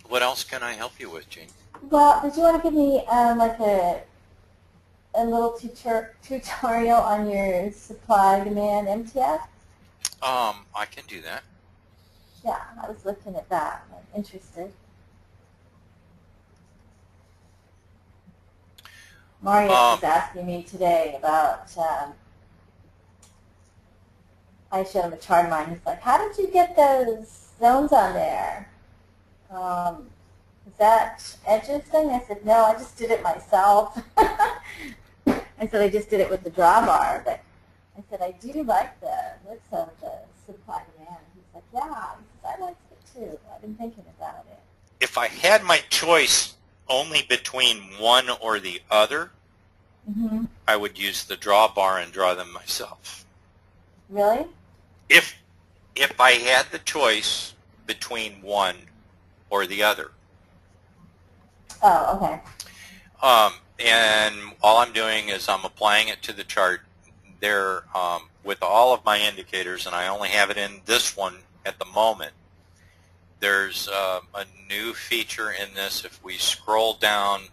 What else can I help you with, Gene? Well, did you want to give me like a little tutorial on your supply demand MTF? I can do that. Yeah, I was looking at that. I'm interested. Mario was asking me today about, I showed him a chart of mine. He's like, how did you get those zones on there? Is that Edge's thing? I said, no, I just did it myself. I said, I just did it with the drawbar. But I said, I do like the looks of the supply demand. He's like, yeah. He says, I like it too. I've been thinking about it. If I had my choice only between one or the other, I would use the drawbar and draw them myself. Really? If I had the choice between one or the other. Oh, okay. And all I'm doing is I'm applying it to the chart there with all of my indicators, and I only have it in this one at the moment. There's a new feature in this. If we scroll down,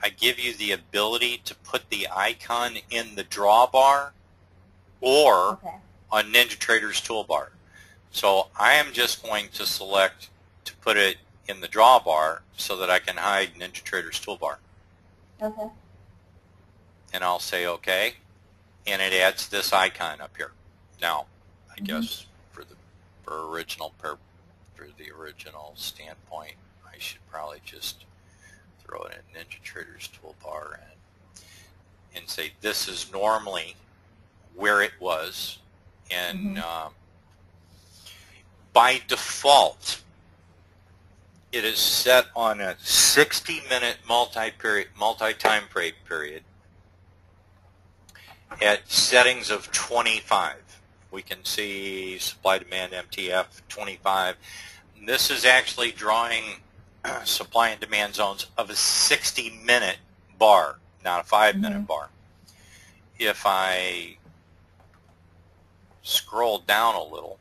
I give you the ability to put the icon in the drawbar or on NinjaTrader's toolbar. So I am just going to select to put it in the drawbar so that I can hide NinjaTrader's toolbar. Okay. And I'll say OK, and it adds this icon up here. Now, I guess for the original standpoint, I should probably just throw it in NinjaTrader's toolbar and say this is normally where it was, and by default it is set on a 60-minute multi-time frame period at settings of 25. We can see supply demand MTF 25. This is actually drawing supply and demand zones of a 60-minute bar, not a 5-minute bar. If I scroll down a little,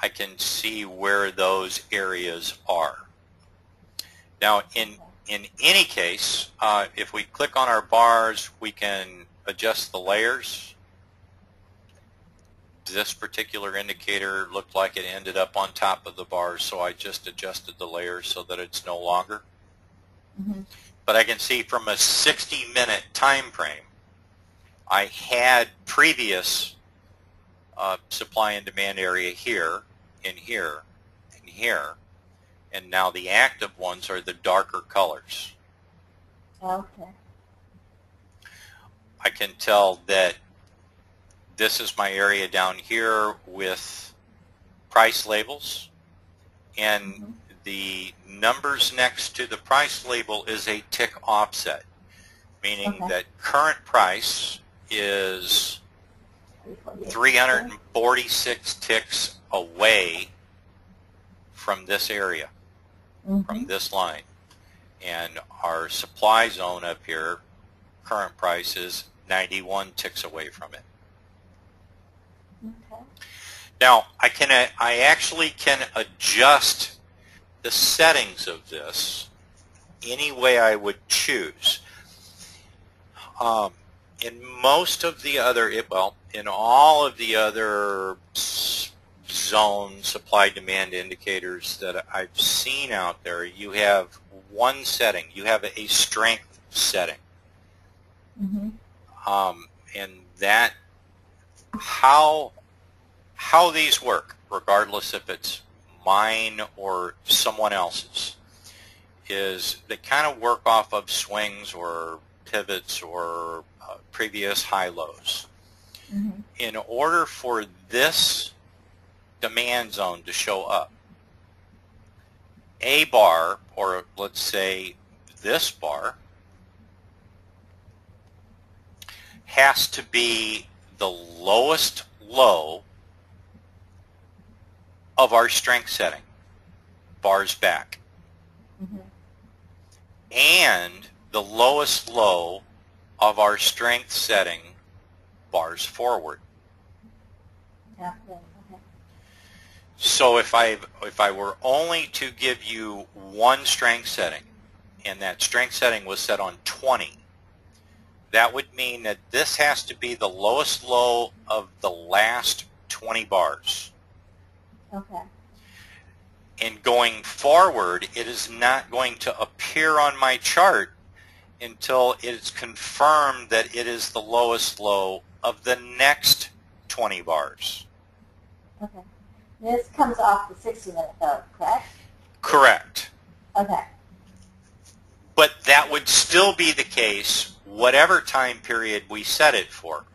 I can see where those areas are. Now, in any case, if we click on our bars, we can adjust the layers. This particular indicator looked like it ended up on top of the bars, so I just adjusted the layers so that it's no longer. But I can see from a 60-minute time frame, I had previous supply and demand area here, and here, and here, and now the active ones are the darker colors. Okay. I can tell that this is my area down here with price labels, and the numbers next to the price label is a tick offset, meaning that current price is 346 ticks away from this area, from this line. And our supply zone up here, current price is 91 ticks away from it. Now, I actually can adjust the settings of this any way I would choose. In most of the other, in all of the other zone supply demand indicators that I've seen out there, you have one setting. You have a strength setting. And that, how these work, regardless if it's mine or someone else's, is they kind of work off of swings or pivots or previous high-lows. In order for this demand zone to show up, a bar, or let's say this bar, has to be the lowest low of our strength setting, bars back, and the lowest low of our strength setting, bars forward. So if I were only to give you one strength setting, and that strength setting was set on 20, that would mean that this has to be the lowest low of the last 20 bars. Okay. And going forward, it is not going to appear on my chart until it's confirmed that it is the lowest low of the next 20 bars. Okay. This comes off the 60-minute though, correct? Correct. Okay. But that would still be the case whatever time period we set it for.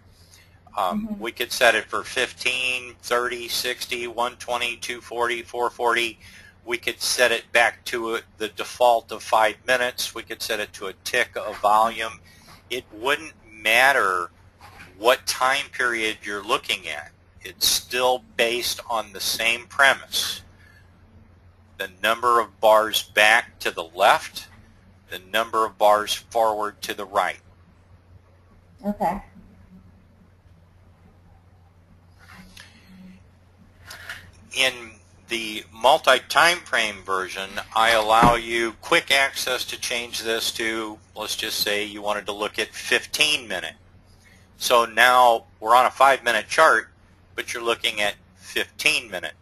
We could set it for 15, 30, 60, 120, 240, 440. We could set it back to the default of 5 minutes. We could set it to a tick of volume. It wouldn't matter what time period you're looking at. It's still based on the same premise. The number of bars back to the left, the number of bars forward to the right. Okay. In the multi-TimeFrame version, I allow you quick access to change this to, let's just say you wanted to look at 15-minute. So now we're on a 5-minute chart, but you're looking at 15-minute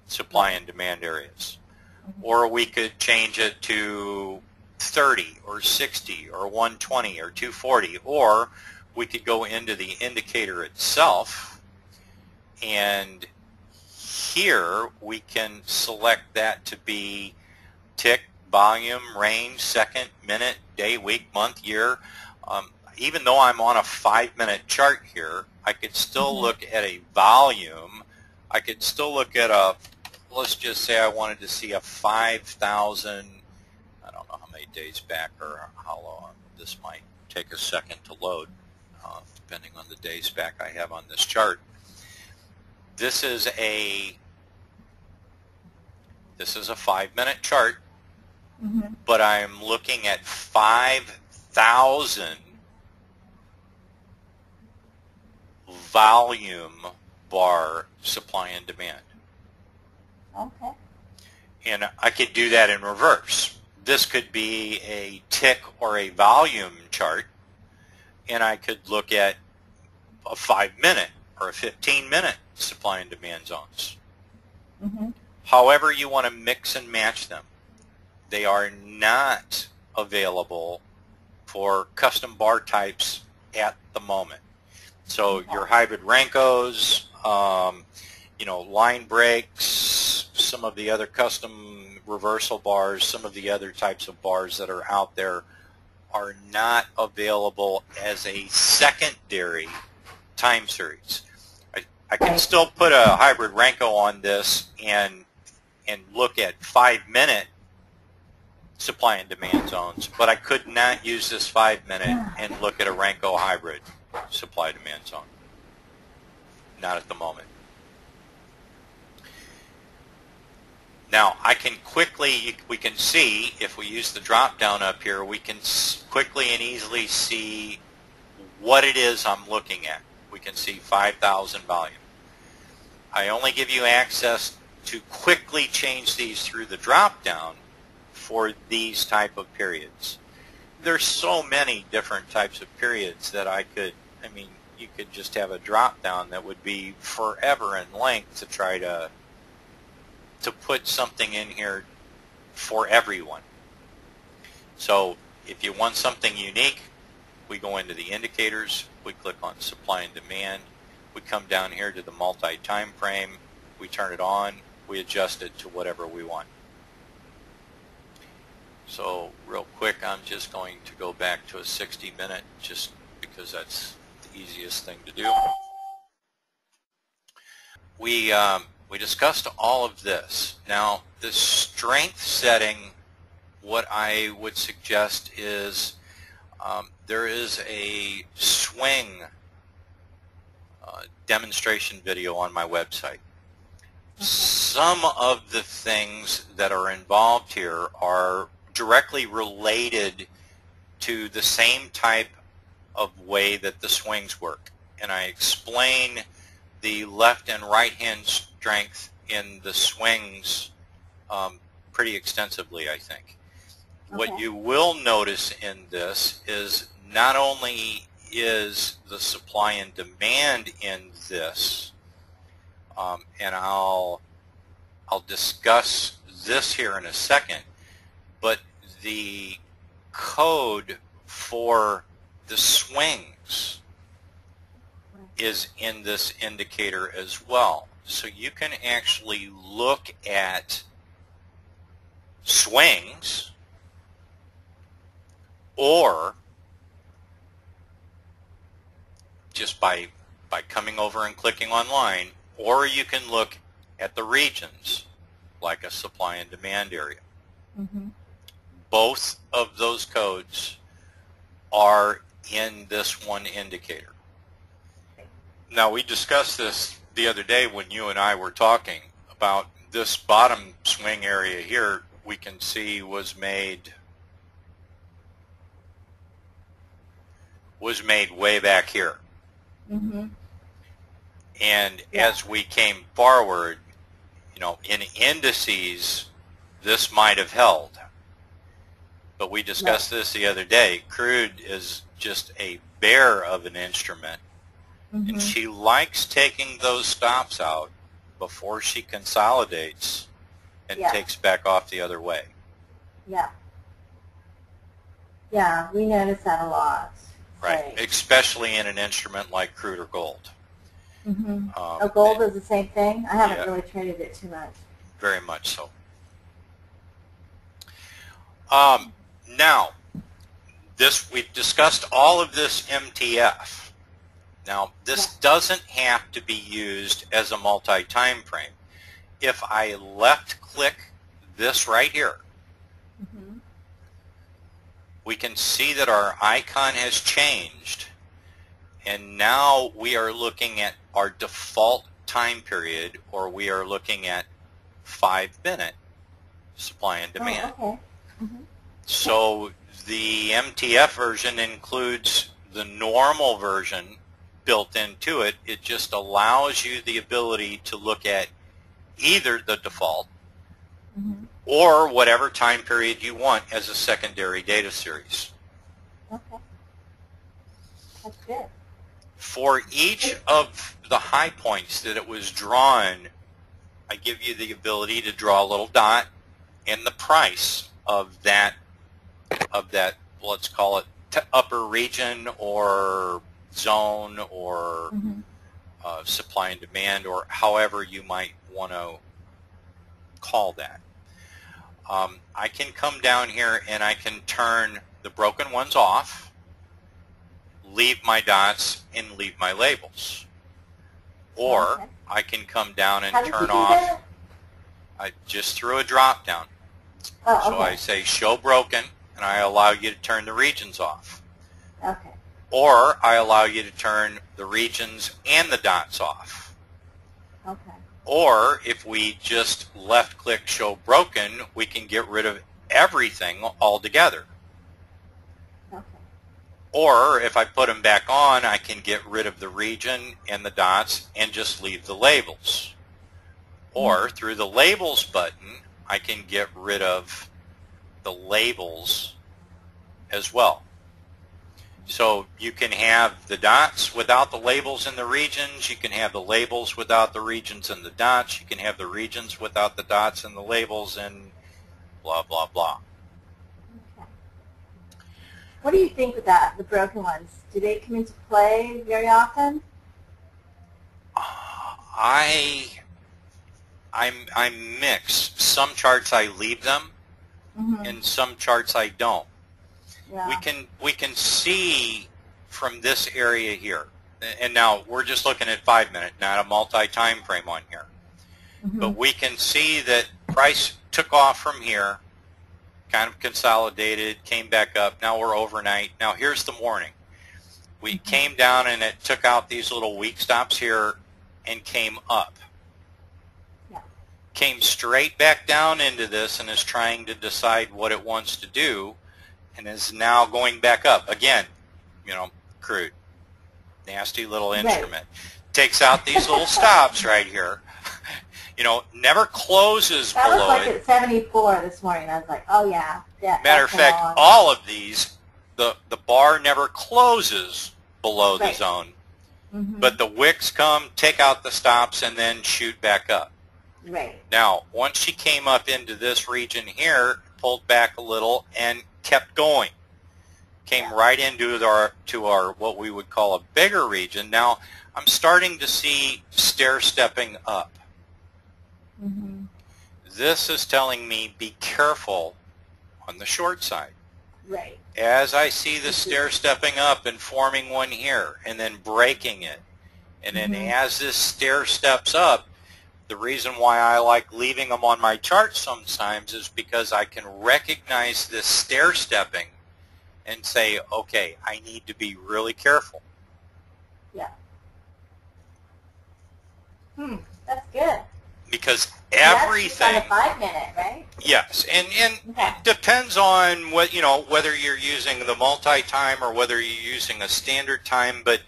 supply and demand areas. Or we could change it to 30 or 60 or 120 or 240, or we could go into the indicator itself, and here we can select that to be tick, volume, range, second, minute, day, week, month, year. Even though I'm on a 5-minute chart here, I could still look at a volume. I could still look at a, let's just say I wanted to see a 5,000, I don't know how many days back or how long. This might take a second to load, depending on the days back I have on this chart. This is a 5-minute chart, but I'm looking at 5,000 volume bar supply and demand. Okay. And I could do that in reverse. This could be a tick or a volume chart, and I could look at a 5-minute or a 15-minute supply and demand zones. However you want to mix and match them. They are not available for custom bar types at the moment. So your hybrid Rankos, line breaks, some of the other custom reversal bars, some of the other types of bars that are out there are not available as a secondary time series. I can still put a hybrid Ranko on this and look at 5-minute supply and demand zones, but I could not use this 5-minute and look at a Ranko hybrid supply demand zone. Not at the moment. Now I can quickly, we can see if we use the drop down up here, we can quickly and easily see what it is I'm looking at. We can see 5,000 volume. I only give you access to quickly change these through the drop down for these type of periods. There's so many different types of periods that you could just have a drop down that would be forever in length to try to put something in here for everyone. So if you want something unique, we go into the indicators, we click on supply and demand, we come down here to the multi-time frame, we turn it on, we adjust it to whatever we want. So real quick, I'm just going to go back to a 60-minute just because that's the easiest thing to do. We discussed all of this. Now the strength setting, what I would suggest is there is a swing demonstration video on my website. Some of the things that are involved here are directly related to the same type of way that the swings work. And I explain the left and right hand strength in the swings pretty extensively, I think. Okay. What you will notice in this is not only is the supply and demand in this, and I'll discuss this here in a second, but the code for the swings is in this indicator as well. So you can actually look at swings, or just by coming over and clicking online, or you can look at the regions like a supply and demand area. Mm-hmm. Both of those codes are in this one indicator. Now, we discussed this the other day when you and I were talking about this bottom swing area here. We can see was made way back here. Mm-hmm. And Yeah. as we came forward, you know, in indices, this might have held. But we discussed this the other day. Crude is just a bear of an instrument, Mm-hmm. and she likes taking those stops out before she consolidates and Yeah. takes back off the other way. Yeah. Yeah, we notice that a lot. Right, especially in an instrument like crude or gold. Mm-hmm. Gold is the same thing? I haven't Yeah. really traded it too much. Very much so. Now, we've discussed all of this MTF. Now, this doesn't have to be used as a multi-time frame. If I left-click this right here, Mm-hmm. we can see that our icon has changed, and now we are looking at our default time period, or we are looking at 5-minute supply and demand. Oh, okay. Mm-hmm. So the MTF version includes the normal version built into it. It just allows you the ability to look at either the default Mm-hmm. or whatever time period you want as a secondary data series. Okay. That's good. For each of the high points that it was drawn, I give you the ability to draw a little dot and the price of that, let's call it upper region or zone or Mm-hmm. supply and demand, or however you might want to call that. I can come down here and I can turn the broken ones off, leave my dots, and leave my labels. Or Okay. I can come down and How did you turn do off, that? I just threw a drop down. Oh, So I okay. say show broken, and I allow you to turn the regions off. Okay. Or I allow you to turn the regions and the dots off. Okay. Or if we just left-click show broken, we can get rid of everything altogether. Okay. Or if I put them back on, I can get rid of the region and the dots and just leave the labels. Or through the labels button, I can get rid of the labels as well. So you can have the dots without the labels in the regions. You can have the labels without the regions and the dots. You can have the regions without the dots and the labels, and blah, blah, blah. Okay. What do you think with that, the broken ones? Do they come into play very often? I'm mixed. Some charts I leave them, Mm-hmm. and some charts I don't. Yeah. We can see from this area here, and now we're just looking at 5-minute, not a multi-time frame on here. Mm-hmm. But we can see that price took off from here, kind of consolidated, came back up. Now we're overnight. Now here's the morning. We came down and it took out these little weak stops here and came up. Yeah. Came straight back down into this and is trying to decide what it wants to do, and is now going back up. Again, you know, crude. Nasty little instrument. Takes out these little stops right here. You know, never closes That was below like it. at 74 this morning. I was like, oh yeah. Matter of fact, all of these, the bar never closes below the zone, but the wicks come, take out the stops, and then shoot back up. Right. Now, once she came up into this region here, pulled back a little, and kept going. Came right into our what we would call a bigger region. Now, I'm starting to see stair-stepping up. This is telling me be careful on the short side. Right. As I see the stair-stepping up and forming one here and then breaking it, and then as this stair steps up, the reason why I like leaving them on my chart sometimes is because I can recognize this stair-stepping and say, okay, I need to be really careful. Yeah. That's good. Because That's everything, on the 5 minute, right? yes, and it depends on what, you know, whether you're using the multi-time or whether you're using a standard time, but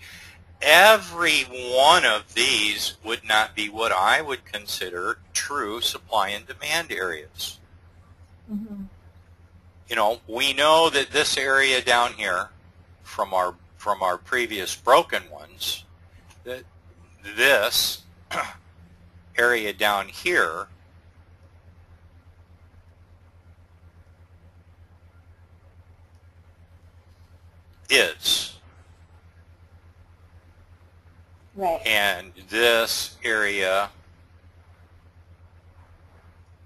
every one of these would not be what I would consider true supply and demand areas. You know, we know that this area down here from our previous broken ones, that this area down here is. Right. And this area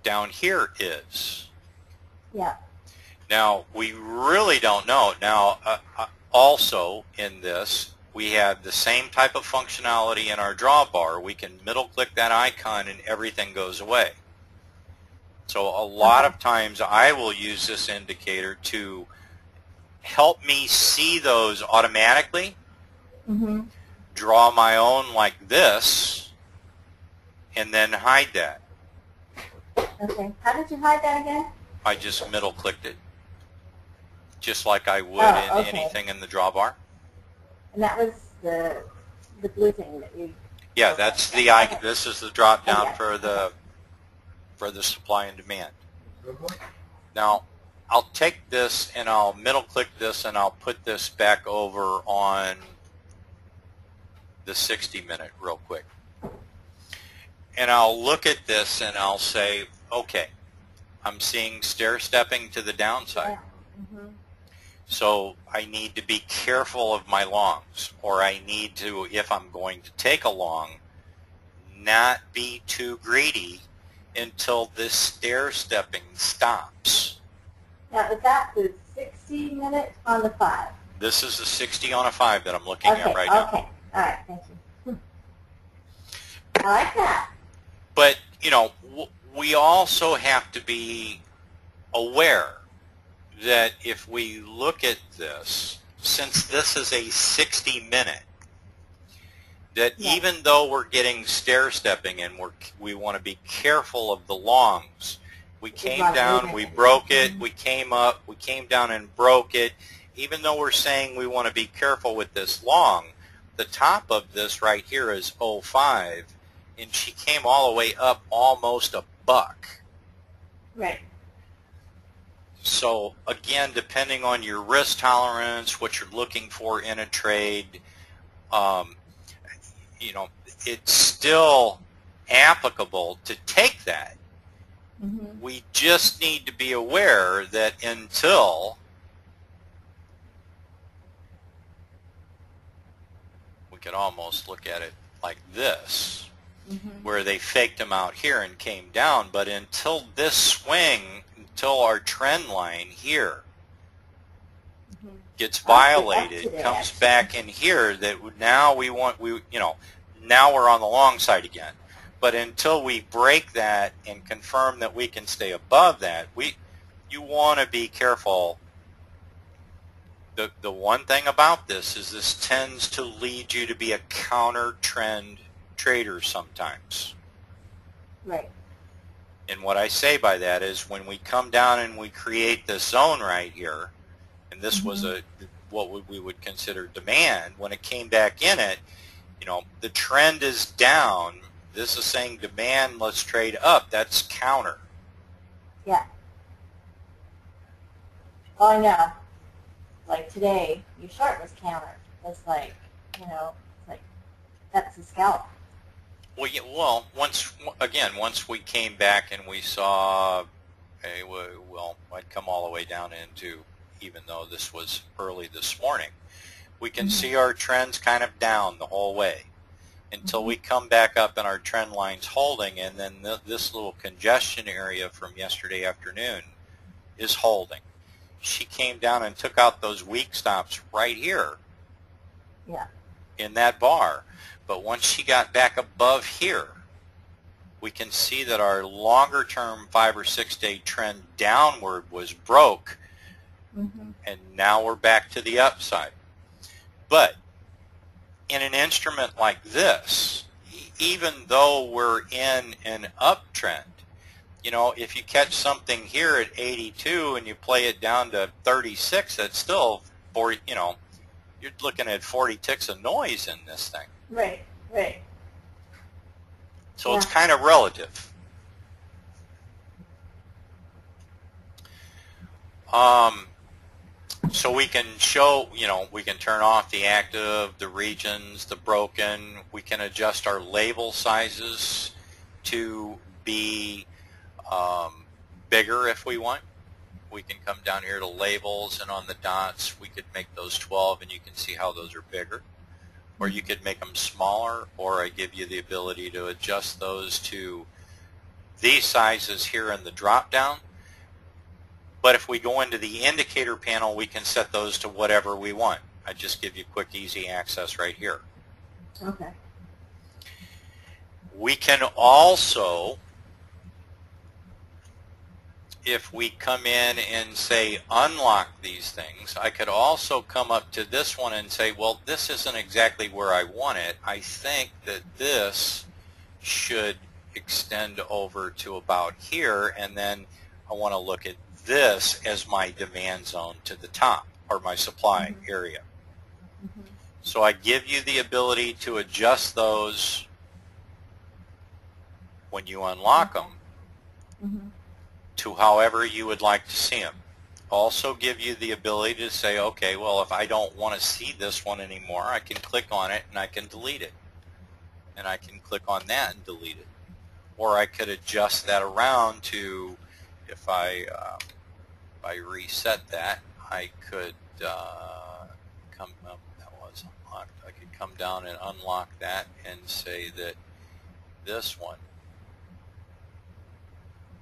down here is. Yeah. Now, we really don't know. Now, also in this, we have the same type of functionality in our drawbar. We can middle click that icon and everything goes away. So a lot of times I will use this indicator to help me see those automatically, draw my own like this, and then hide that. Okay. How did you hide that again? I just middle clicked it, just like I would in anything in the drawbar. And that was the blue thing that you... Yeah, that's the icon. This is the drop down for the supply and demand. Now, I'll take this and I'll middle click this and I'll put this back over on the 60 minute real quick. And I'll look at this and I'll say, okay, I'm seeing stair stepping to the downside. So I need to be careful of my longs, or I need to, if I'm going to take a long, not be too greedy until this stair stepping stops. Now, is that the 60 minutes on the 5? This is the 60 on a 5 that I'm looking at right now. Okay, all right, thank you. I like that. But, you know, we also have to be aware that if we look at this, since this is a 60 minute, that even though we're getting stair stepping and we want to be careful of the longs, we came down, we broke it, we came up, we came down and broke it. Even though we're saying we want to be careful with this long, the top of this right here is 0.5, and she came all the way up almost a buck. Right. So again, depending on your risk tolerance, what you're looking for in a trade, you know, it's still applicable to take that. We just need to be aware that until we could almost look at it like this, where they faked them out here and came down, but until this swing, until our trend line here gets violated, comes back in here, that now now we're on the long side again. But until we break that and confirm that we can stay above that, you want to be careful. The one thing about this is this tends to lead you to be a counter trend trader sometimes. Right. And what I say by that is when we come down and we create this zone right here, and this was what we would consider demand, when it came back in it, you know, the trend is down This is saying demand, let's trade up. That's counter. Yeah. Oh, I know. Like today, your short was counter. It's like, you know, it's like that's a scalp. Well, yeah, well, once we came back and we saw, well, I'd come all the way down into, even though this was early this morning, we can see our trends kind of down the whole way until we come back up and our trend line's holding, and then this little congestion area from yesterday afternoon is holding. She came down and took out those weak stops right here in that bar. But once she got back above here, we can see that our longer term 5 or 6 day trend downward was broke, and now we're back to the upside. But in an instrument like this, even though we're in an uptrend, you know, if you catch something here at 82 and you play it down to 36, that's still 40, you know, you're looking at 40 ticks of noise in this thing. Right, right. So it's kind of relative. So we can show, you know, we can turn off the active, the regions, the broken. We can adjust our label sizes to be bigger if we want. We can come down here to labels, and on the dots we could make those 12, and you can see how those are bigger. Or you could make them smaller, or I give you the ability to adjust those to these sizes here in the drop down. But if we go into the indicator panel, we can set those to whatever we want. I just give you quick, easy access right here. Okay. We can also, if we come in and say unlock these things, I could also come up to this one and say, well, this isn't exactly where I want it. I think that this should extend over to about here, and then I want to look at this as my demand zone to the top, or my supply area. So I give you the ability to adjust those when you unlock them to however you would like to see them. Also give you the ability to say, okay, well, if I don't want to see this one anymore, I can click on it and I can delete it. And I can click on that and delete it. Or I could adjust that around to, if I reset that, I could come up, that was unlocked. I could come down and unlock that and say that this one,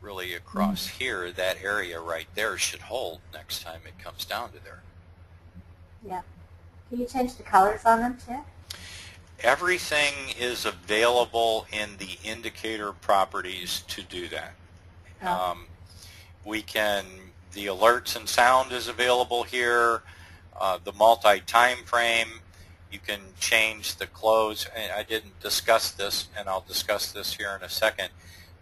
really across here, that area right there should hold next time it comes down to there. Yeah. Can you change the colors on them too? Everything is available in the indicator properties to do that. Oh. We can, the alerts and sound is available here, the multi-TimeFrame, you can change the close. I didn't discuss this, and I'll discuss this here in a second,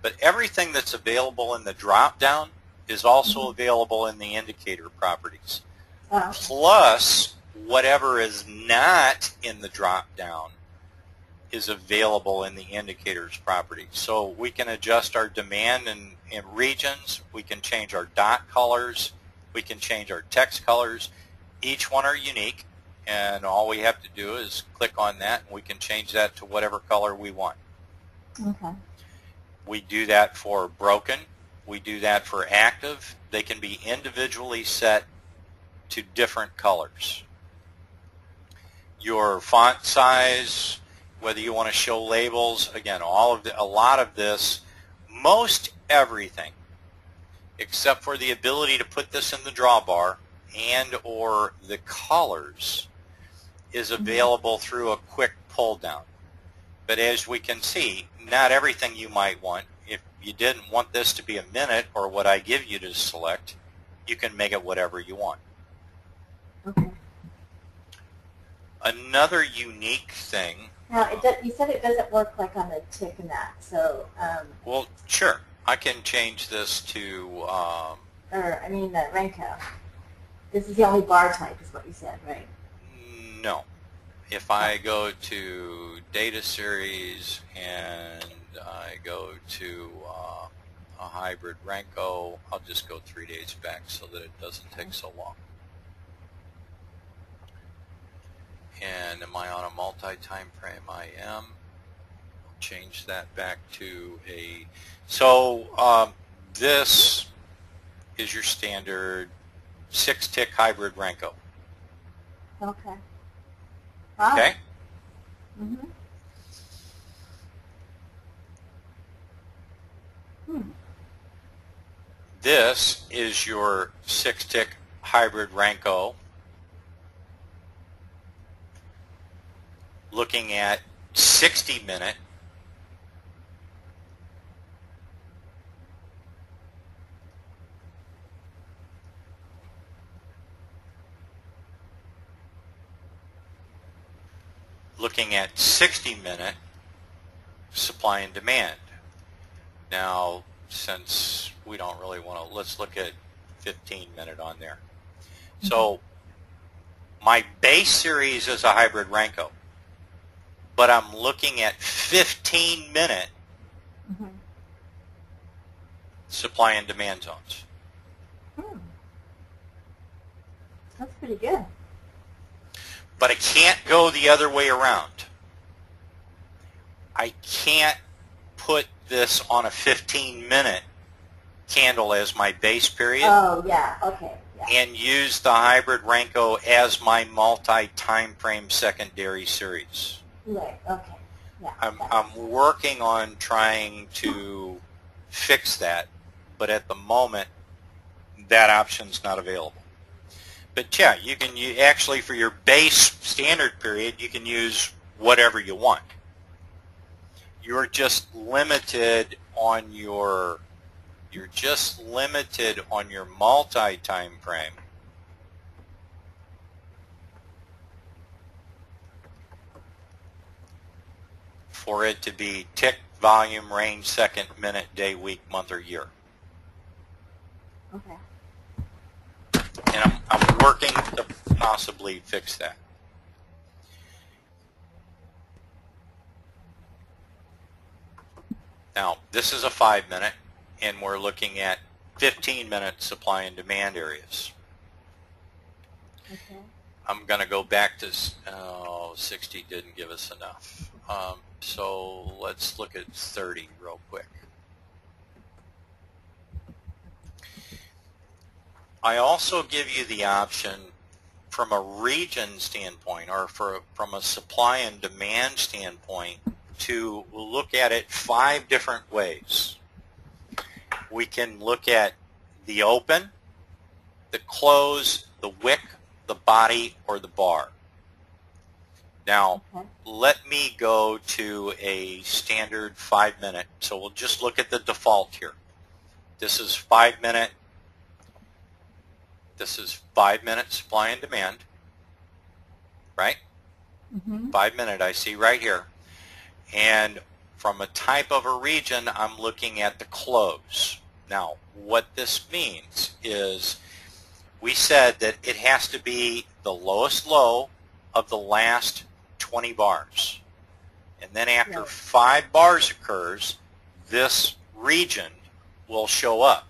but everything that's available in the drop-down is also available in the indicator properties. Oh. Plus, whatever is not in the drop-down is available in the indicators properties. So we can adjust our demand in regions, we can change our dot colors, we can change our text colors. Each one are unique, and all we have to do is click on that, and we can change that to whatever color we want. Okay. We do that for broken, we do that for active. They can be individually set to different colors. Your font size, whether you want to show labels, again, a lot of this, most everything, except for the ability to put this in the drawbar and or the colors, is available through a quick pull down. But as we can see, not everything you might want. If you didn't want this to be a minute, or what I give you to select, you can make it whatever you want. Okay. Another unique thing. Now, you said it doesn't work like on the tick and that, so. Well, sure. I can change this to. The Renko. This is the only bar type, is what you said, right? No. if I go to data series and I go to a hybrid Renko, I'll just go 3 days back so that it doesn't take so long. And am I on a multi-time frame? I am. Change that back to a, so this is your standard 6-tick hybrid Renko. Okay. Wow. Okay? Mm-hmm. This is your 6-tick hybrid Renko, looking at 60-minute, looking at 60-minute supply and demand. Now, since we don't really want to, let's look at 15-minute on there. So my base series is a hybrid Renko, but I'm looking at 15-minute supply and demand zones. That's pretty good. But I can't go the other way around. I can't put this on a 15-minute candle as my base period. Oh, yeah, okay. Yeah. And use the hybrid Renko as my multi-time frame secondary series. Right, okay. Yeah, I'm working on trying to fix that, but at the moment that option's not available. But yeah, you can actually, for your base standard period, you can use whatever you want. You're just limited on your multi-time frame for it to be tick, volume, range, second, minute, day, week, month, or year. Okay. And I'm working to possibly fix that. Now, this is a 5-minute, and we're looking at 15-minute supply and demand areas. Okay. I'm going to go back to, 60 didn't give us enough. So let's look at 30 real quick. I also give you the option from a region standpoint or from a supply and demand standpoint to look at it 5 different ways. We can look at the open, the close, the wick, the body, or the bar. Now, let me go to a standard 5-minute. So we'll just look at the default here. This is 5-minute. This is 5-minute supply and demand, right? 5-minute I see right here. And from a type of a region, I'm looking at the close. Now, what this means is we said that it has to be the lowest low of the last 20 bars. And then after 5 bars occurs, this region will show up.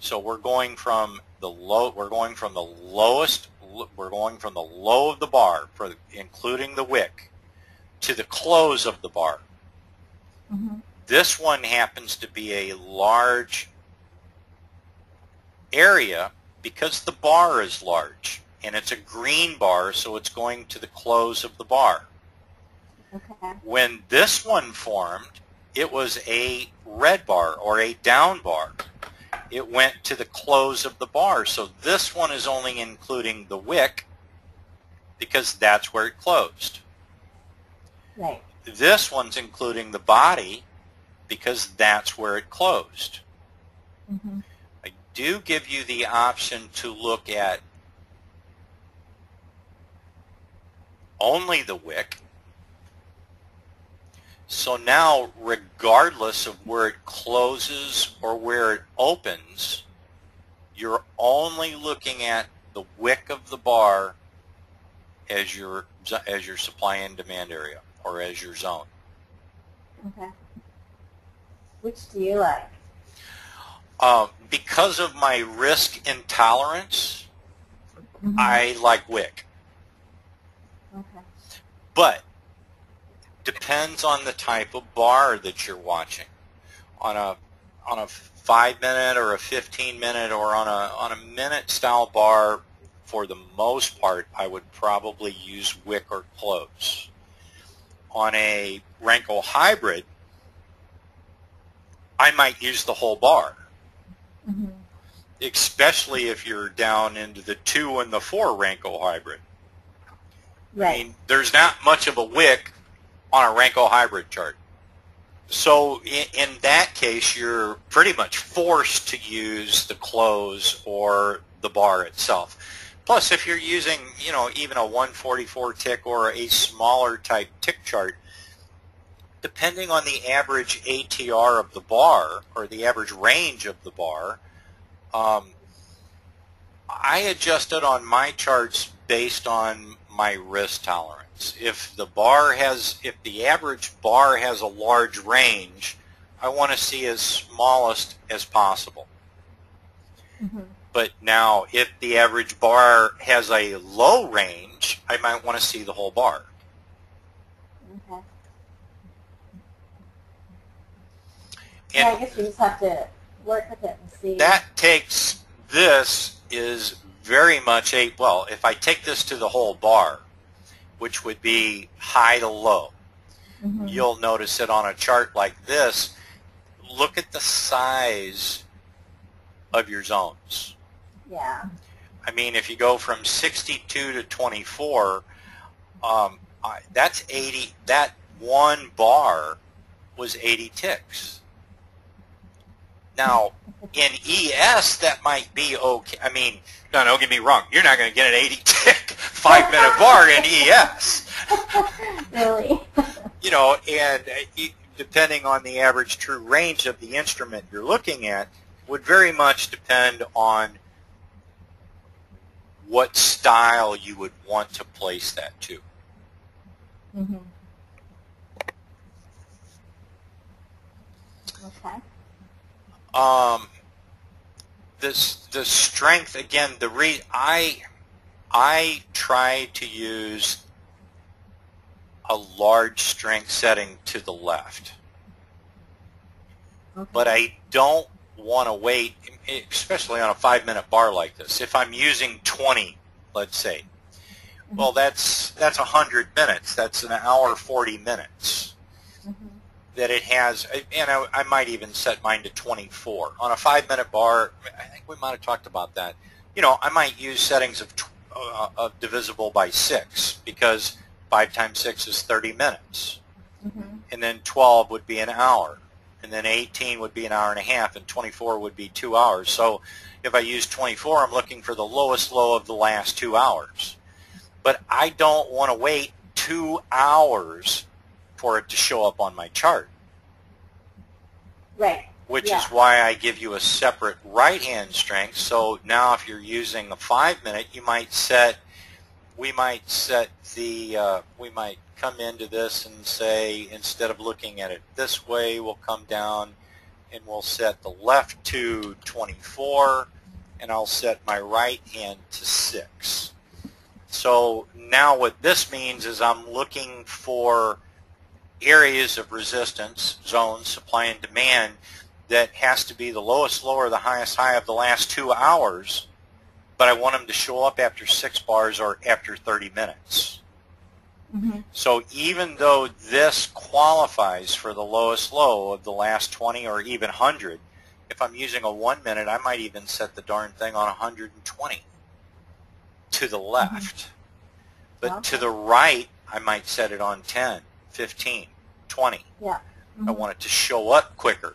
So we're going from the low, we're going from the low of the bar, including the wick, to the close of the bar. This one happens to be a large area because the bar is large, and it's a green bar, so it's going to the close of the bar. When this one formed, it was a red bar or a down bar. It went to the close of the bar. So this one is only including the wick because that's where it closed. Right. This one's including the body because that's where it closed. I do give you the option to look at only the wick. So now, regardless of where it closes or where it opens, you're only looking at the wick of the bar as your supply and demand area, or as your zone. Okay. Which do you like? Because of my risk intolerance, I like wick. Okay. But depends on the type of bar that you're watching. On a 5-minute or a 15-minute or on a minute style bar, for the most part, I would probably use wick or close. On a Renko hybrid, I might use the whole bar, especially if you're down into the 2 and the 4 Renko hybrid. Right. I mean, there's not much of a wick on a Renko hybrid chart. So in that case, you're pretty much forced to use the close or the bar itself. Plus, if you're using, even a 144 tick or a smaller type tick chart, depending on the average ATR of the bar or the average range of the bar, I adjusted on my charts based on my risk tolerance. If the average bar has a large range, I want to see as smallest as possible. But now, if the average bar has a low range, I might want to see the whole bar. Okay. And I guess you just have to work with it and see. This is very much if I take this to the whole bar, which would be high to low, you'll notice it on a chart like this. Look at the size of your zones. Yeah. I mean, if you go from 62 to 24, that's 80. That one bar was 80 ticks. Now, in ES, that might be okay. I mean, no, don't get me wrong. You're not going to get an 80 tick 5-minute bar in ES. Really? And depending on the average true range of the instrument you're looking at, would very much depend on what style you would want to place that to. Okay. The strength, again, I try to use a large strength setting to the left. But I don't want to wait, especially on a 5-minute bar like this. If I'm using 20, let's say, well, that's 100 minutes. That's an hour 40 minutes that it has. And I might even set mine to 24. On a 5-minute bar, I think we might have talked about that. I might use settings of divisible by 6, because 5 times 6 is 30 minutes. And then 12 would be an hour. And then 18 would be an hour and a half, and 24 would be 2 hours. So if I use 24, I'm looking for the lowest low of the last 2 hours. But I don't want to wait 2 hours for it to show up on my chart. Right. Which is why I give you a separate right-hand strength. So now if you're using a 5-minute, we might come into this and say, instead of looking at it this way, we'll come down and we'll set the left to 24, and I'll set my right hand to 6. So now what this means is I'm looking for areas of resistance, zones, supply and demand, that has to be the lowest low or the highest high of the last 2 hours, but I want them to show up after 6 bars or after 30 minutes. So even though this qualifies for the lowest low of the last 20 or even 100, if I'm using a 1-minute, I might even set the darn thing on 120 to the left. But to the right, I might set it on 10, 15, 20. I want it to show up quicker.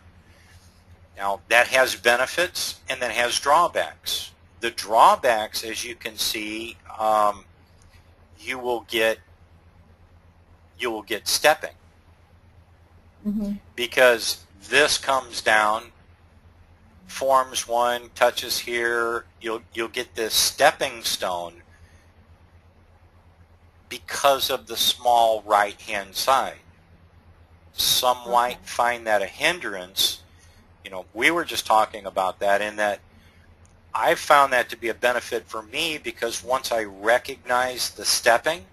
Now, that has benefits and that has drawbacks. The drawbacks, as you can see, you will get stepping, because this comes down, forms one, touches here. You'll get this stepping stone because of the small right-hand side. Some might find that a hindrance. You know, we were just talking about that in that I found that to be a benefit for me because once I recognize the stepping,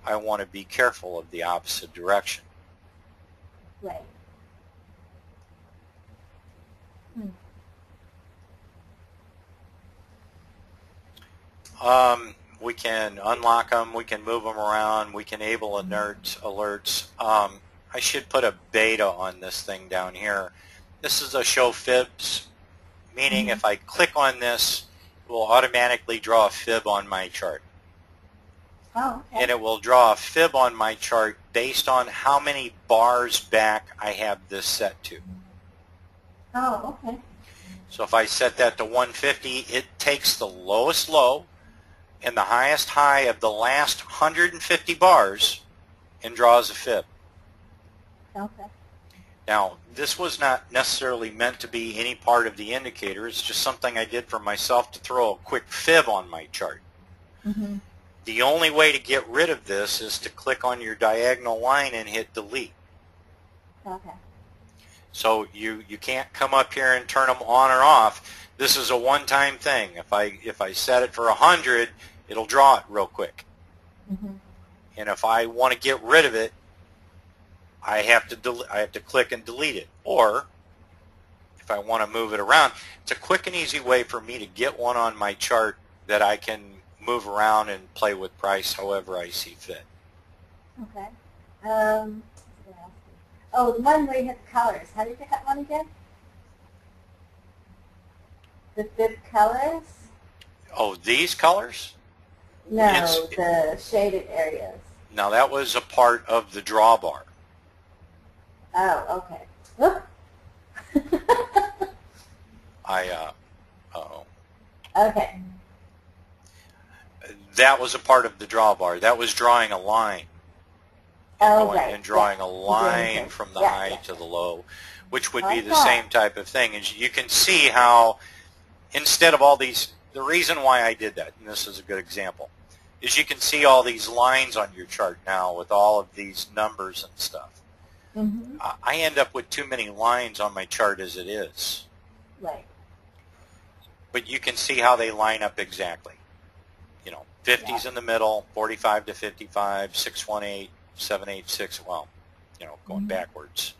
I want to be careful of the opposite direction. Right. We can unlock them, we can move them around, we can enable alerts. I should put a beta on this thing down here. This is a show fibs, meaning if I click on this, it will automatically draw a fib on my chart. Oh, okay. And it will draw a fib on my chart based on how many bars back I have this set to. Oh, okay. So if I set that to 150, it takes the lowest low and the highest high of the last 150 bars and draws a fib. Okay. Now, this was not necessarily meant to be any part of the indicator. It's just something I did for myself to throw a quick fib on my chart. The only way to get rid of this is to click on your diagonal line and hit delete. Okay. So you can't come up here and turn them on or off. This is a one-time thing. If I set it for 100, it'll draw it real quick. And if I want to get rid of it, I have to click and delete it. Or if I want to move it around, it's a quick and easy way for me to get one on my chart that I can move around and play with price however I see fit. Okay. Oh, the one where you had the colors. How do you get that one again? The fib colors? Oh, these colors? No, the shaded areas. Now that was a part of the drawbar. Oh, okay. Whoop. Okay. That was a part of the drawbar. That was drawing a line. And drawing a line from the high to the low, which would be the same type of thing. And you can see how instead of all these, the reason why I did that, and this is a good example, is you can see all these lines on your chart now with all of these numbers and stuff. I end up with too many lines on my chart as it is. Right. But you can see how they line up exactly. You know, 50's in the middle, 45 to 55, 618, 786, well, you know, going backwards.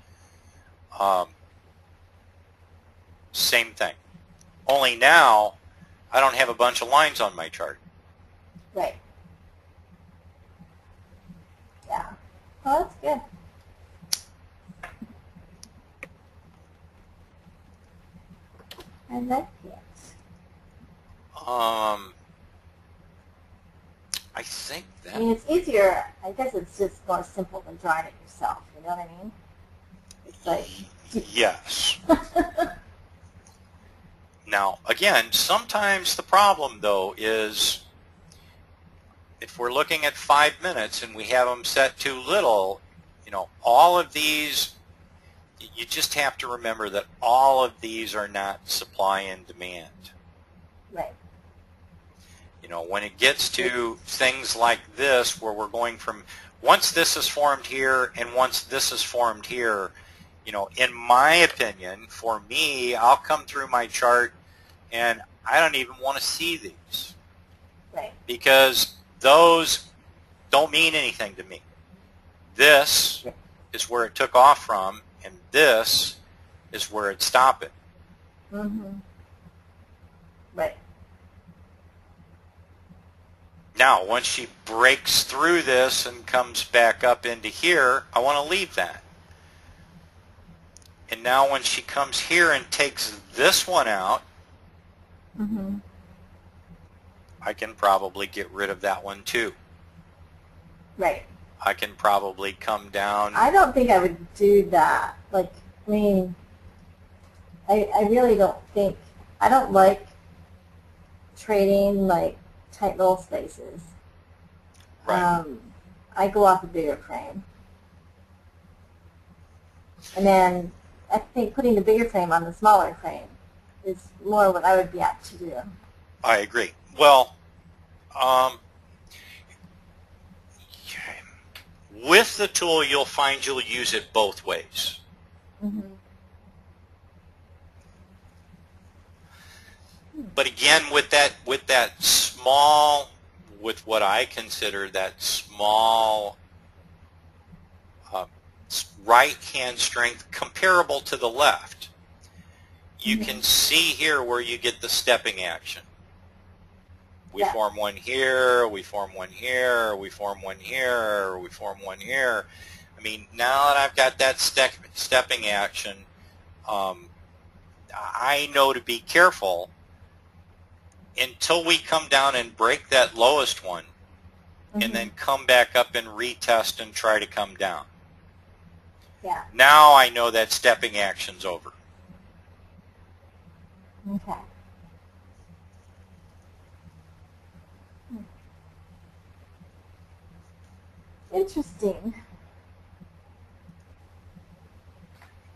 Same thing. Only now, I don't have a bunch of lines on my chart. Right. Yeah. Oh, that's good. I like it. I think that... I mean, it's easier. I guess it's just more simple than drawing it yourself. You know what I mean? It's like... Yes. Now, again, sometimes the problem, though, is if we're looking at 5 minutes and we have them set too little, you know, all of these, you just have to remember that all of these are not supply and demand. Right. You know, when it gets to things like this where we're going from once this is formed here and once this is formed here, you know, in my opinion, for me, I'll come through my chart and I don't even want to see these. Right. Because those don't mean anything to me. This is where it took off from, and this is where it stopped it. Right. Now, once she breaks through this and comes back up into here, I want to leave that. And now when she comes here and takes this one out, I can probably get rid of that one too. Right. I can probably come down. I don't think I would do that. Like, I mean, I really don't think, I don't like trading like tight little spaces. Right. I go off a bigger frame. And then I think putting the bigger frame on the smaller frame is more what I would be apt to do. I agree. Well, with the tool, you'll find you'll use it both ways. Mm-hmm. But again, with that small, with what I consider that small right hand strength comparable to the left, you can see here where you get the stepping action. We form one here, we form one here, we form one here, we form one here. I mean, now that I've got that stepping action, I know to be careful until we come down and break that lowest one, and then come back up and retest and try to come down. Yeah. Now I know that stepping action's over. Okay. Interesting.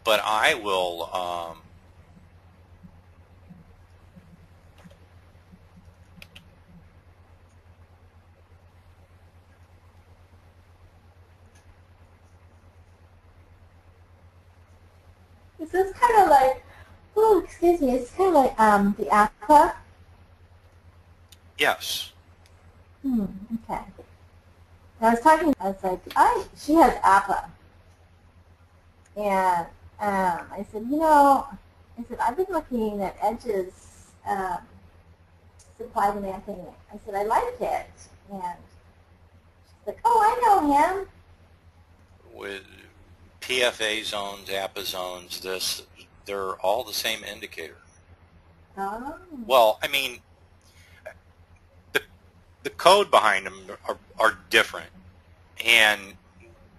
But I will Is this kind of like, oh, excuse me, it's kind of like the aqua? yes. Okay. I was like, she has APA. And I said, I've been looking at Edge's supply demand thing. I said, I like it. And she's like, oh, I know him. With PFA zones, APA zones, they're all the same indicator. Oh. Well, I mean, the code behind them are different, and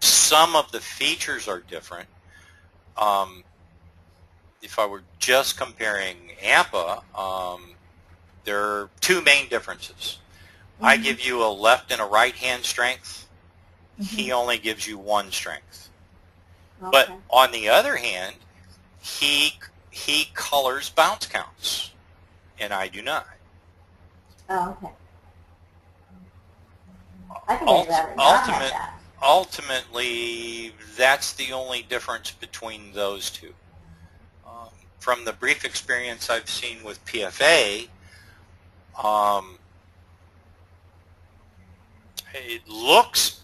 some of the features are different. If I were just comparing APA, there are two main differences. I give you a left and a right hand strength. He only gives you one strength. Okay. But on the other hand, he colors bounce counts, and I do not. Oh, okay. I think I'd rather not have that. Ultimately, that's the only difference between those two. From the brief experience I've seen with PFA, it looks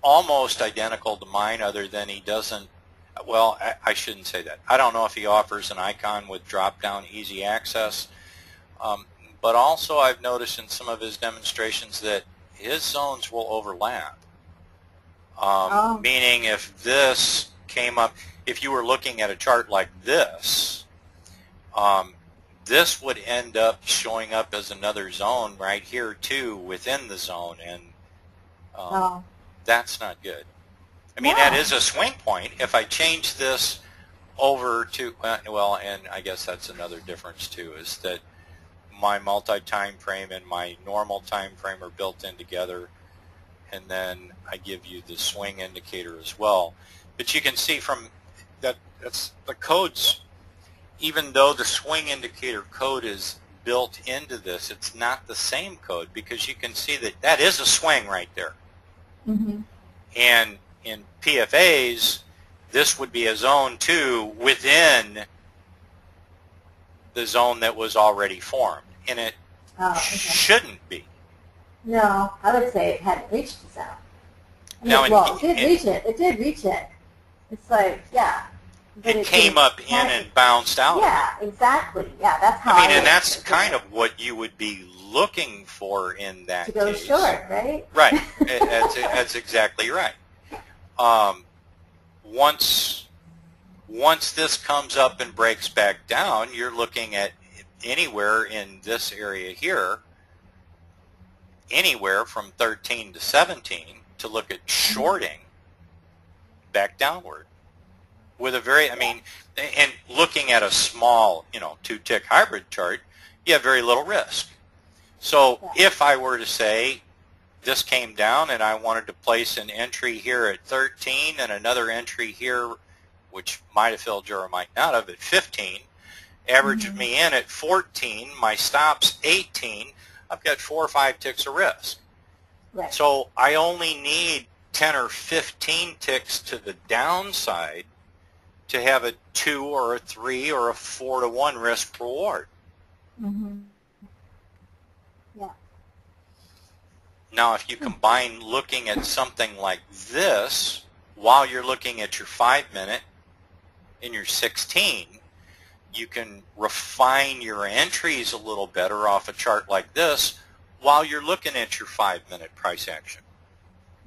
almost identical to mine, other than he doesn't, well, I shouldn't say that. I don't know if he offers an icon with drop-down easy access, but also I've noticed in some of his demonstrations that his zones will overlap. Meaning if this came up, if you were looking at a chart like this, this would end up showing up as another zone right here too within the zone, and that's not good. I mean, that is a swing point. If I change this over to, well, and I guess that's another difference too, is that my multi-time frame and my normal time frame are built in together, and then I give you the swing indicator as well. But you can see from that's the codes, even though the swing indicator code is built into this, it's not the same code, because you can see that is a swing right there. And in PFAs, this would be a zone 2 within the zone that was already formed, and it shouldn't be. No, I would say it hadn't reached the zone. I mean, Now, well, it did reach it. It did reach it. It's like, yeah. But it came up in and bounced out. Yeah, exactly. Yeah, that's how I mean, and that's kind of what you would be looking for in that case. To go short, right? Right. That's exactly right. Once this comes up and breaks back down, you're looking at anywhere in this area here, anywhere from 13 to 17, to look at shorting back downward with a very, I mean, and looking at a small, 2-tick hybrid chart, you have very little risk. So if I were to say this came down and I wanted to place an entry here at 13 and another entry here, which might have filled you or might not have, at 15, averaged me in at 14, my stop's 18, I've got 4 or 5 ticks of risk. Right. So I only need 10 or 15 ticks to the downside to have a 2 or a 3 or a 4 to 1 risk reward. Mm-hmm. Yeah. Now, if you combine looking at something like this while you're looking at your 5-minute and your 16, you can refine your entries a little better off a chart like this while you're looking at your 5-minute price action.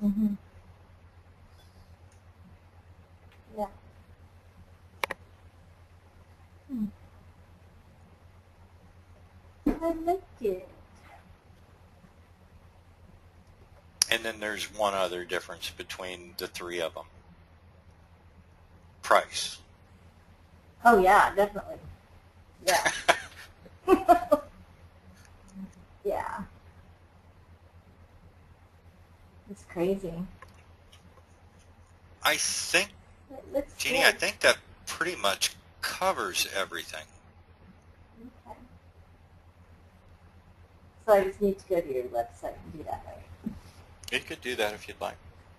Mm-hmm. Yeah. I like it. And then there's one other difference between the three of them. Price. Oh yeah, definitely. Yeah. Yeah. It's crazy. I think, It looks Jeannie, good. I think that pretty much covers everything. Okay. So I just need to go to your website and do that, right? You could do that if you'd like.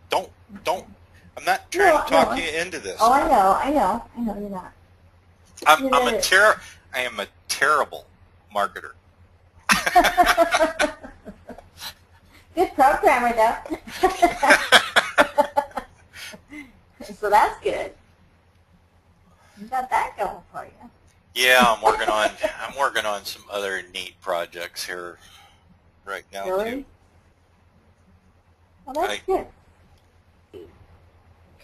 Don't. I'm not trying to talk you into this. Oh, I know you're not. I am a terrible marketer. Good programmer, though. So that's good. You got that going for you. Yeah, I'm working on some other neat projects here right now Really? too. Well, that's good.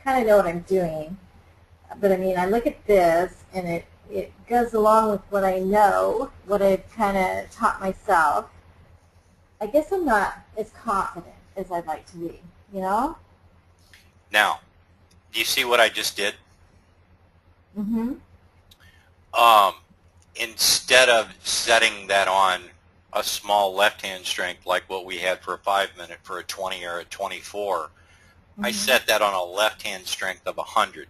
Kind of know what I'm doing, but I mean, I look at this, and it goes along with what I know, what I've kind of taught myself. I guess I'm not as confident as I'd like to be, you know? Now, do you see what I just did? Mm-hmm. Instead of setting that on a small left-hand strength like what we had for a 5-minute for a 20 or a 24, I set that on a left-hand strength of 100.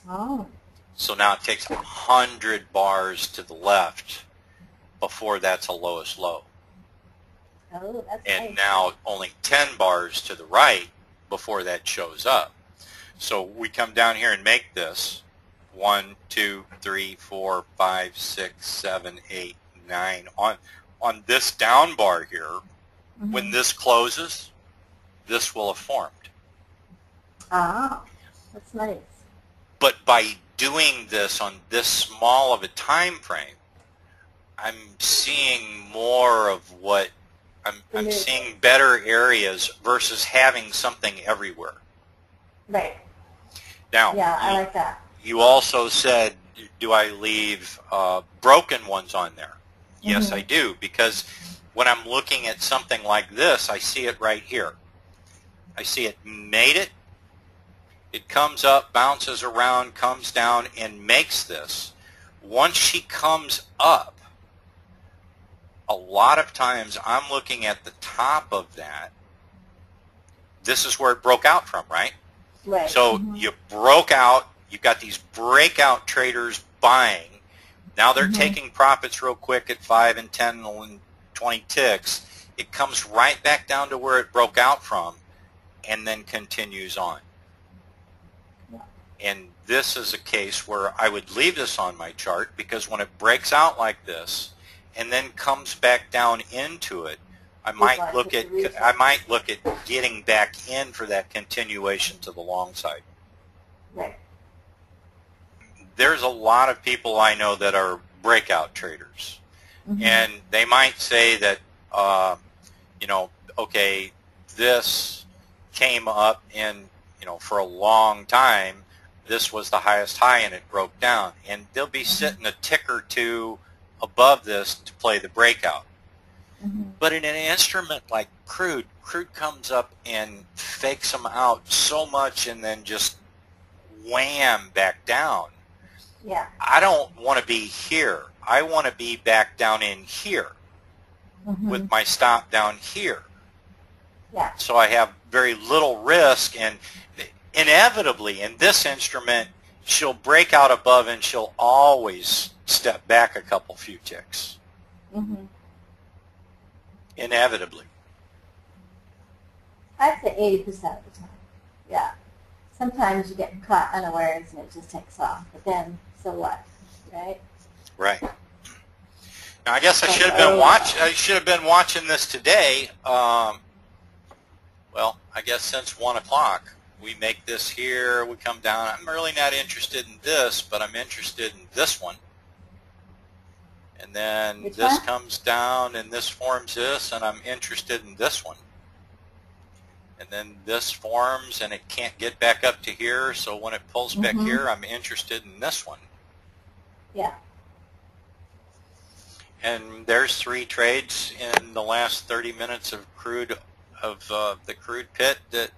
Oh. So now it takes 100 bars to the left before that's a lowest low. Oh, that's And nice. now only 10 bars to the right before that shows up. So we come down here and make this 1, 2, 3, 4, 5, 6, 7, 8, 9. On this down bar here, when this closes, this will have formed. Ah, that's nice. But by doing this on this small of a time frame, I'm seeing more of what I'm seeing better areas versus having something everywhere. Right. Now, Yeah, I like that. You also said, do I leave broken ones on there? Yes, I do, because when I'm looking at something like this, I see it right here. I see it made it. It comes up, bounces around, comes down, and makes this. Once she comes up, a lot of times I'm looking at the top of that. This is where it broke out from, right? Right. So you broke out. You've got these breakout traders buying. Now they're taking profits real quick at 5 and 10 and 20 ticks. It comes right back down to where it broke out from and then continues on. Yeah. And this is a case where I would leave this on my chart because when it breaks out like this and then comes back down into it, I might look at getting back in for that continuation to the long side. Right. There's a lot of people I know that are breakout traders, and they might say that, okay, this came up in, for a long time, this was the highest high and it broke down, and they'll be sitting a tick or two above this to play the breakout. But in an instrument like crude comes up and fakes them out so much and then just wham back down. Yeah. I don't want to be here. I want to be back down in here with my stop down here. Yeah. So I have very little risk, and inevitably in this instrument, she'll break out above and she'll always step back a few ticks. Inevitably. I'd say 80% of the time. Yeah. Sometimes you get caught unawares and it just takes off. But then, so what? Right? Right. Now, I guess I Like, should have been I should have been watching this today. Well, I guess since 1 o'clock, we make this here. We come down. I'm really not interested in this, but I'm interested in this one. And then Which this one? comes down, and this forms this, and I'm interested in this one. And then this forms, and it can't get back up to here, so when it pulls back here, I'm interested in this one. Yeah. And there's 3 trades in the last 30 minutes of crude, the crude pit that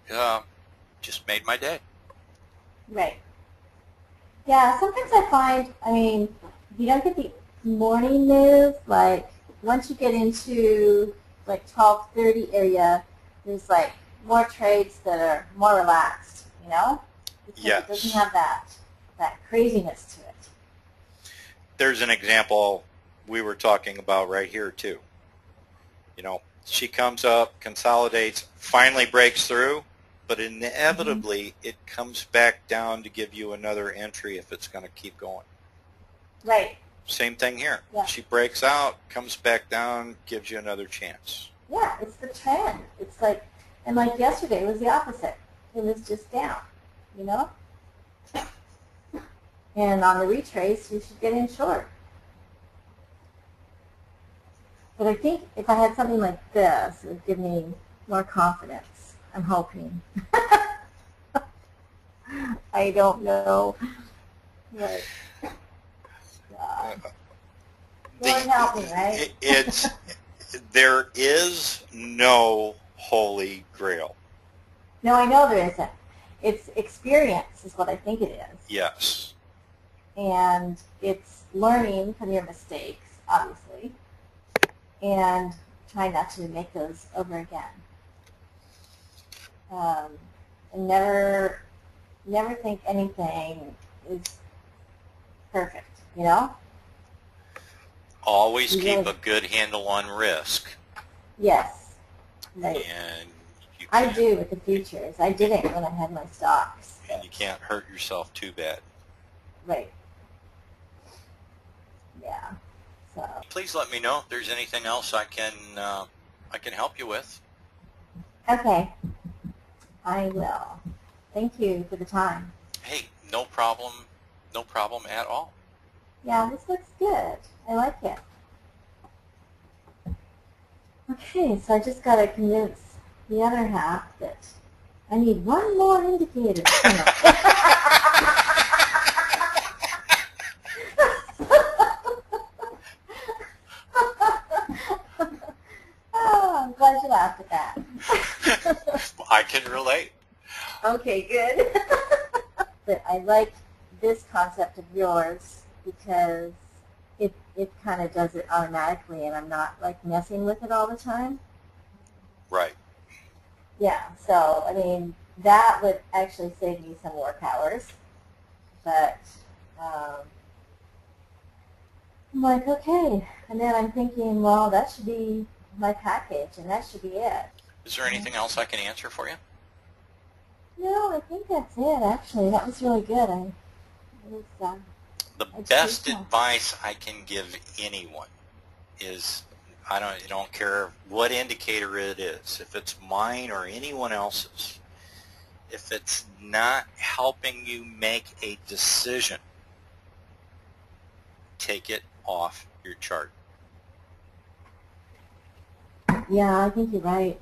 just made my day. Right. Yeah, sometimes I find, I mean, if you don't get the morning move, like once you get into like 12:30 area, there's like more trades that are more relaxed, you know? Because Yes. it doesn't have that craziness to it. There's an example we were talking about right here too. You know, she comes up, consolidates, finally breaks through, but inevitably it comes back down to give you another entry if it's going to keep going. Right. Same thing here. Yeah. She breaks out, comes back down, gives you another chance. Yeah, it's the trend. It's like, and like yesterday was the opposite. It was just down, you know? And on the retrace, you should get in short. But I think if I had something like this, it would give me more confidence. I'm hoping. I don't know. But, Lord help me, right? There is no holy grail. No, I know there isn't. It's experience is what I think it is. Yes. And it's learning from your mistakes, obviously, and trying not to make those over again. And never think anything is perfect, you know? Always keep a good handle on risk. Yes. Right. And you I do with the futures. I didn't when I had my stocks. And you can't hurt yourself too bad. Right. Yeah. So. Please let me know if there's anything else I can help you with. Okay. I will. Thank you for the time. Hey, no problem at all. Yeah, this looks good. I like it. Okay, so I just got to convince the other half that I need one more indicator. Oh, I'm glad you laughed at that. I can relate. Okay, good. But I like this concept of yours because it kind of does it automatically and I'm not like messing with it all the time. Right. Yeah, so I mean that would actually save me some work hours. But I'm like, okay. And then I'm thinking, well, that should be my package and that should be it. Is there anything else I can answer for you? No, I think that's it, actually. That was really good. The best advice I can give anyone is, I don't care what indicator it is, if it's mine or anyone else's, if it's not helping you make a decision, take it off your chart. Yeah, I think you're right.